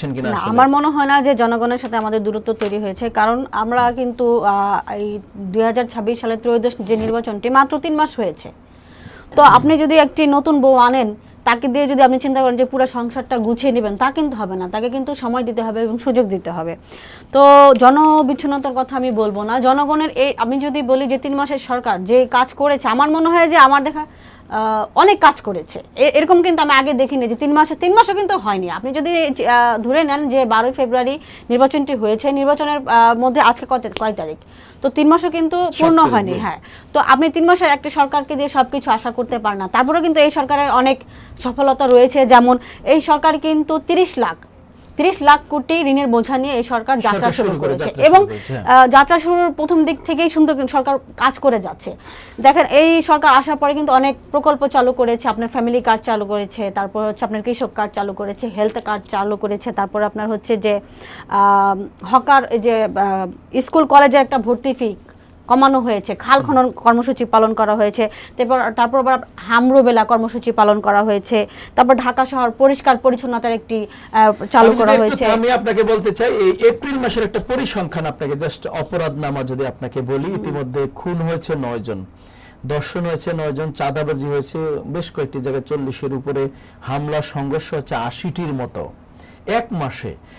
কিনা না, আসলে? আমার মনে হয় না যে জনগণের সাথে আমাদের দূরত্ব তৈরি হয়েছে, কারণ আমরা কিন্তু এই 2026 সালের ত্রয়োদশ যে নির্বাচনটি মাত্র 3 মাস হয়েছে। তো আপনি যদি একটি নতুন বউ আনেন, তাকে দিয়ে যদি আপনি চিন্তা করেন যে পুরো সংসারটা গুছিয়ে নেবেন, তা কিন্তু হবে না। তাকে কিন্তু সময় দিতে হবে এবং সুযোগ দিতে হবে। তো জনবিচ্ছিন্নতার কথা আমি বলবো না। জনগণের এই, আমি যদি বলি যে 3 মাসের সরকার যে কাজ করেছে, আমার মনে হয় যে আমার দেখা অনেক কাজ করেছে। এরকম কিন্তু আমি আগে দেখিনি যে 3 মাসও কিন্তু হয়নি। আপনি যদি ধরে নেন যে 12 ফেব্রুয়ারি নির্বাচনটি হয়েছে, নির্বাচনের মধ্যে আজকে কয় তারিখ, তো 3 মাসও কিন্তু পূর্ণ হয়নি। হ্যাঁ, তো আপনি 3 মাসের একটা সরকারকে দিয়ে সবকিছু আশা করতে পারেন না। তারপরেও কিন্তু এই সরকারের অনেক সফলতা রয়েছে, যেমন এই সরকার কিন্তু 30 লাখ কোটি ঋণের বোঝা নিয়ে এই সরকার যাত্রা শুরু করেছে এবং যাত্রা শুরুর প্রথম দিক থেকেই সুন্দর সরকার কাজ করে যাচ্ছে। দেখেন, এই সরকার আসার পরে কিন্তু অনেক প্রকল্প চালু করেছে। আপনার ফ্যামিলি কার্ড চালু করেছে, তারপর হচ্ছে আপনার কৃষক কার্ড চালু করেছে, হেলথ কার্ড চালু করেছে, তারপর আপনার হচ্ছে যে হকার যে স্কুল কলেজের একটা ভর্তি ফি কমানো হয়েছে, খাল খনন কর্মসূচি পালন করা হয়েছে, তারপর আবার হামরুবেলা কর্মসূচি পালন করা হয়েছে, তারপর ঢাকা শহর পরিষ্কার পরিচ্ছন্নতার একটি চালু করা হয়েছে। আমি আপনাকে বলতে চাই, এই এপ্রিল মাসের একটা পরিসংখ্যান আপনাকে জাস্ট অপরাধ নামা যদি আপনাকে বলি, ইতিমধ্যে খুন হয়েছে 9 জন, দর্শন হয়েছে 9 জন, চাঁদাবাজি হয়েছে বেশ কয়েকটি জায়গায় 40-এর উপরে, হামলা সংঘর্ষ হচ্ছে 80-টির মতো এক মাসে।